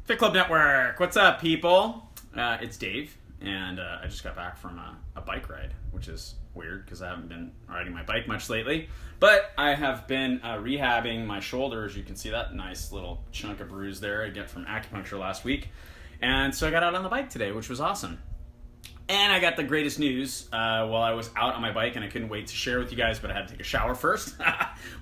Fit Club Network. What's up, people? It's Dave, and I just got back from a bike ride, which is weird because I haven't been riding my bike much lately. But I have been rehabbing my shoulder. As you can see, that nice little chunk of bruise there I get from acupuncture last week. And so I got out on the bike today, which was awesome. And I got the greatest news while I was out on my bike, and I couldn't wait to share with you guys, but I had to take a shower first,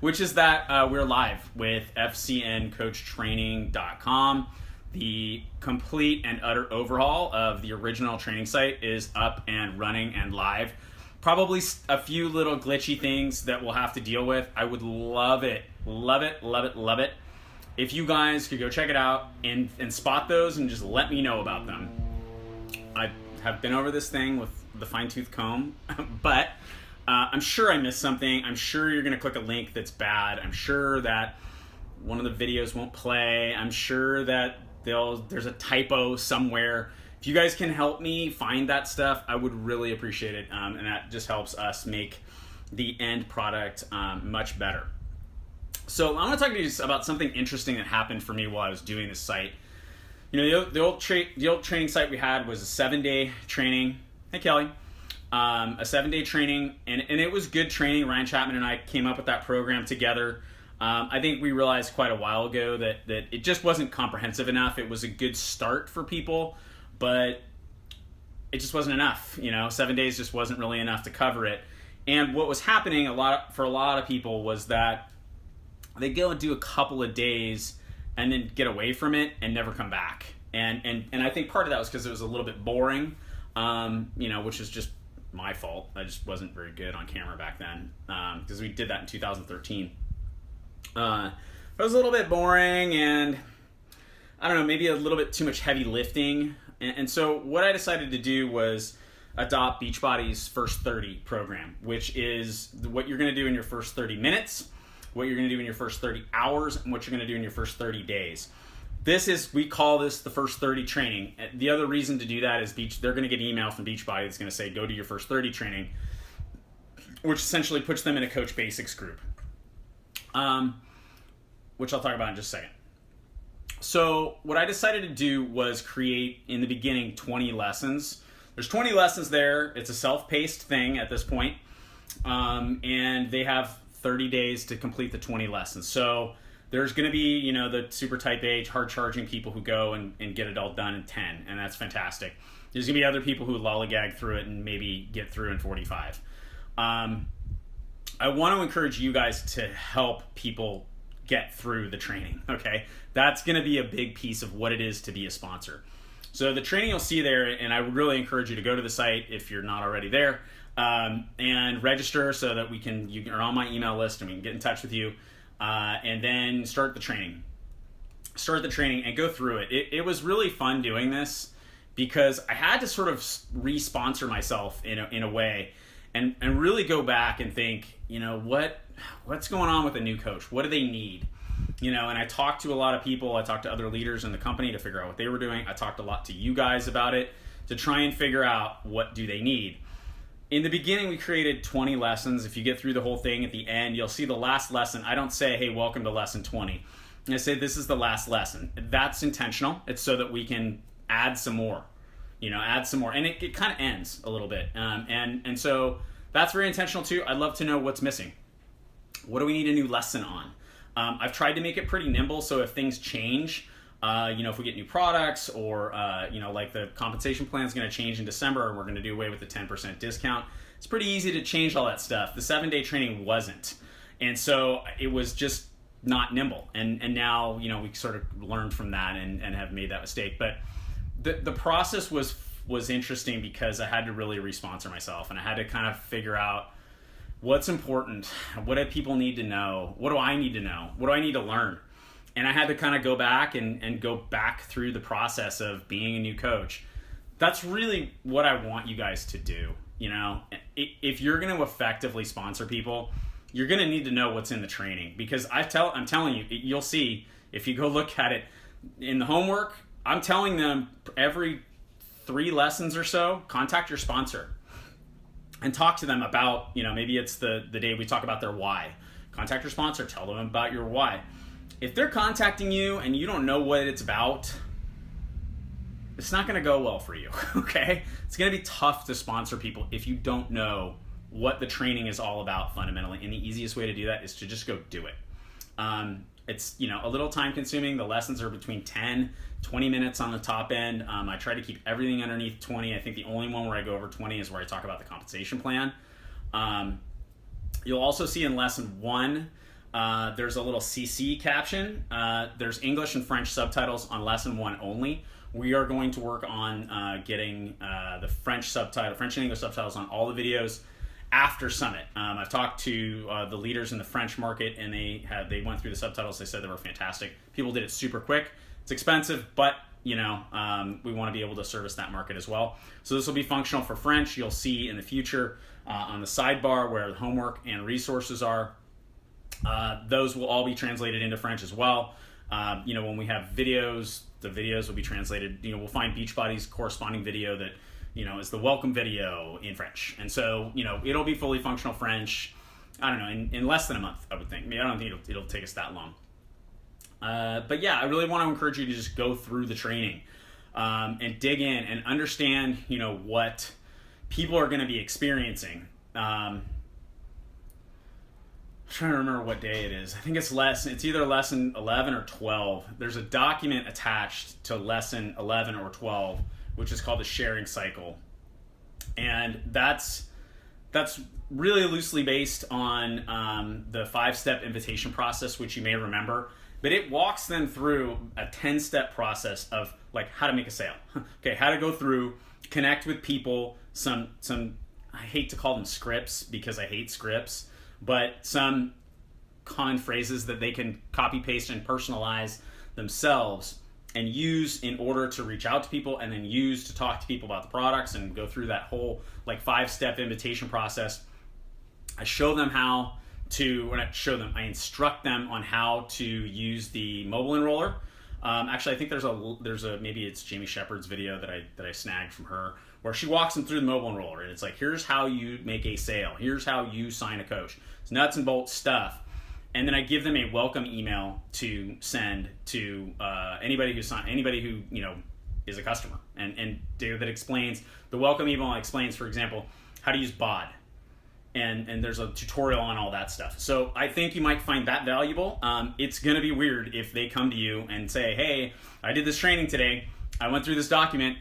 which is that we're live with FCNCoachTraining.com. The complete and utter overhaul of the original training site is up and running and live. Probably a few little glitchy things that we'll have to deal with. I would love it, love it, love it, love it if you guys could go check it out and spot those and just let me know about them. I have been over this thing with the fine-tooth comb, but I'm sure I missed something. I'm sure you're going to click a link that's bad. I'm sure that one of the videos won't play. I'm sure that there's a typo somewhere. If you guys can help me find that stuff, I would really appreciate it, and that just helps us make the end product much better. So I want to talk to you about something interesting that happened for me while I was doing this site. You know, the old training site we had was a 7-day training. Hey, Kelly. A 7-day training, and it was good training. Ryan Chapman and I came up with that program together. I think we realized quite a while ago that it just wasn't comprehensive enough. It was a good start for people, but it just wasn't enough. 7 days just wasn't really enough to cover it. And what was happening for a lot of people was that they go and do a couple of days and then get away from it and never come back. And I think part of that was because it was a little bit boring, which is just my fault. I just wasn't very good on camera back then because we did that in 2013. It was a little bit boring and I don't know, maybe a little bit too much heavy lifting. And so what I decided to do was adopt Beachbody's First 30 program, which is what you're going to do in your first 30 minutes, what you're going to do in your first 30 hours, and what you're going to do in your first 30 days. We call this the First 30 training. The other reason to do that is they're going to get an email from Beachbody that's going to say, go to your First 30 training, which essentially puts them in a Coach Basics group. Which I'll talk about in just a second. So what I decided to do was create, in the beginning, 20 lessons. There's 20 lessons there. It's a self-paced thing at this point. And they have 30 days to complete the 20 lessons. So there's going to be, the super type A, hard-charging people who go and get it all done in 10, and that's fantastic. There's going to be other people who lollygag through it and maybe get through in 45. I want to encourage you guys to help people get through the training, okay? That's going to be a big piece of what it is to be a sponsor. So the training you'll see there, and I would really encourage you to go to the site if you're not already there, and register so that you are on my email list and we can get in touch with you, and then start the training. Start the training and go through it. It was really fun doing this because I had to sort of re-sponsor myself in a way and really go back and think, what's going on with a new coach? What do they need? And I talked to a lot of people. I talked to other leaders in the company to figure out what they were doing. I talked a lot to you guys about it to try and figure out what do they need. In the beginning, we created 20 lessons. If you get through the whole thing at the end, you'll see the last lesson. I don't say, hey, welcome to lesson 20. I say, this is the last lesson. That's intentional. It's so that we can add some more, add some more. And it kind of ends a little bit. And so that's very intentional too. I'd love to know what's missing. What do we need a new lesson on? I've tried to make it pretty nimble, so if things change, if we get new products or, like the compensation plan is going to change in December and we're going to do away with the 10% discount, it's pretty easy to change all that stuff. The 7-day training wasn't. And so it was just not nimble. And now, we sort of learned from that and have made that mistake. But the process was interesting because I had to really re-sponsor myself and I had to kind of figure out what's important, what do people need to know, what do I need to know, what do I need to learn. And I had to kind of go back and go back through the process of being a new coach. That's really what I want you guys to do. If you're going to effectively sponsor people, you're going to need to know what's in the training because I'm telling you, you'll see if you go look at it in the homework. I'm telling them every 3 lessons or so, contact your sponsor and talk to them about, maybe it's the day we talk about their why. Contact your sponsor, tell them about your why. If they're contacting you and you don't know what it's about, it's not going to go well for you, okay? It's going to be tough to sponsor people if you don't know what the training is all about fundamentally. And the easiest way to do that is to just go do it. It's, a little time consuming. The lessons are between 10, 20 minutes on the top end. I try to keep everything underneath 20. I think the only one where I go over 20 is where I talk about the compensation plan. You'll also see in lesson 1, there's a little CC caption. There's English and French subtitles on lesson 1 only. We are going to work on getting the French and English subtitles on all the videos after Summit. I've talked to the leaders in the French market, and they went through the subtitles. They said they were fantastic. People did it super quick. It's expensive, but we want to be able to service that market as well. So this will be functional for French. You'll see in the future on the sidebar where the homework and resources are. Those will all be translated into French as well. When we have videos, the videos will be translated. We'll find Beachbody's corresponding video that is the welcome video in French. And so, it'll be fully functional French, I don't know, in less than a month, I would think. I don't think it'll take us that long. But yeah, I really want to encourage you to just go through the training and dig in and understand, what people are going to be experiencing. I'm trying to remember what day it is. I think it's either lesson 11 or 12. There's a document attached to lesson 11 or 12, which is called the sharing cycle. And that's really loosely based on the 5-step invitation process, which you may remember. But it walks them through a 10-step process of how to make a sale. Okay, how to go through, connect with people, some I hate to call them scripts because I hate scripts, but some common phrases that they can copy paste and personalize themselves and use in order to reach out to people, and then use to talk to people about the products and go through that whole 5-step invitation process. I show them how to, when I show them, I instruct them on how to use the mobile enroller. Actually, I think there's a maybe it's Jamie Shepard's video that I snagged from her, where she walks them through the mobile enroller, and it's here's how you make a sale, here's how you sign a coach. It's nuts and bolts stuff. And then I give them a welcome email to send to anybody who is a customer, and that explains, the welcome email explains, for example, how to use BOD, and there's a tutorial on all that stuff. So I think you might find that valuable. It's going to be weird if they come to you and say, hey, I did this training today, I went through this document,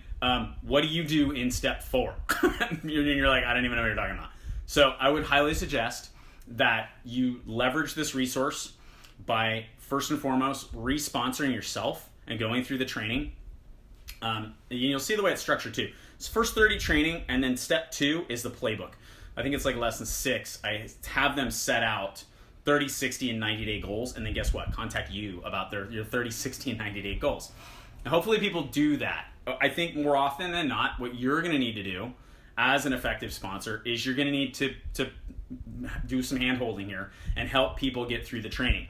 what do you do in step 4? And you're like, I don't even know what you're talking about. So I would highly suggest that you leverage this resource by, first and foremost, re-sponsoring yourself and going through the training. You'll see the way it's structured too. It's first 30 training, and then step 2 is the playbook. I think it's lesson 6. I have them set out 30, 60, and 90-day goals, and then guess what? Contact you about your 30, 60, and 90-day goals. And hopefully people do that. I think more often than not, what you're going to need to do as an effective sponsor is you're going to need to do some hand-holding here and help people get through the training.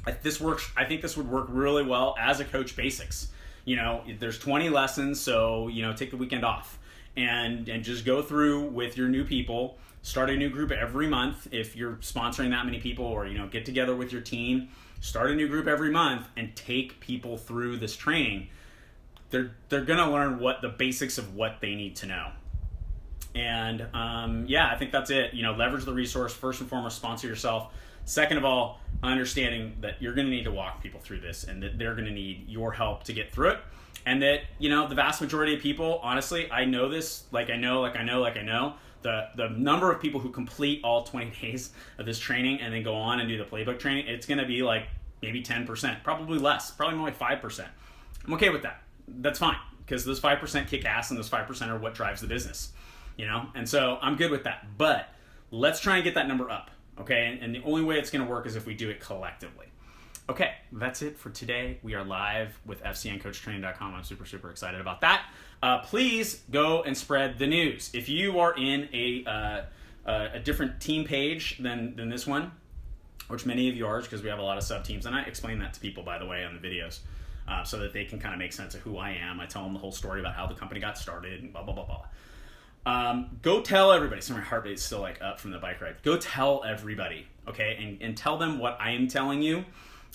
I think this would work really well as a Coach Basics. There's 20 lessons, so take the weekend off and just go through with your new people. Start a new group every month if you're sponsoring that many people, or get together with your team. Start a new group every month and take people through this training. They're gonna learn what the basics of what they need to know. And I think that's it. Leverage the resource. First and foremost, sponsor yourself. Second of all, understanding that you're going to need to walk people through this, and that they're going to need your help to get through it. And that, the vast majority of people, honestly, I know this, I know. The number of people who complete all 20 days of this training and then go on and do the playbook training, it's going to be maybe 10%, probably less, probably more like 5%. I'm okay with that. That's fine, because those 5% kick ass, and those 5% are what drives the business. And so I'm good with that. But let's try and get that number up, okay? And the only way it's going to work is if we do it collectively. Okay, that's it for today. We are live with FCNCoachTraining.com. I'm super, super excited about that. Please go and spread the news. If you are in a different team page than this one, which many of you are, because we have a lot of sub-teams, and I explain that to people, by the way, on the videos, so that they can kind of make sense of who I am. I tell them the whole story about how the company got started and blah, blah, blah, blah. Go tell everybody. So my heart rate's still up from the bike ride. Go tell everybody, okay? And tell them what I am telling you,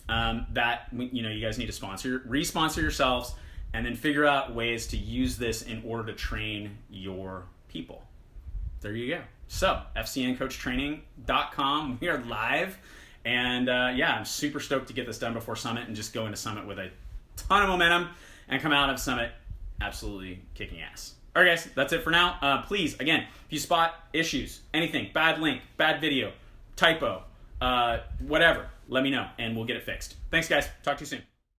that you guys need to re-sponsor yourselves, and then figure out ways to use this in order to train your people. There you go. So, fcncoachtraining.com. We are live. And yeah, I'm super stoked to get this done before Summit and just go into Summit with a ton of momentum and come out of Summit absolutely kicking ass. All right, guys, that's it for now. Please, again, if you spot issues, anything, bad link, bad video, typo, whatever, let me know and we'll get it fixed. Thanks, guys. Talk to you soon.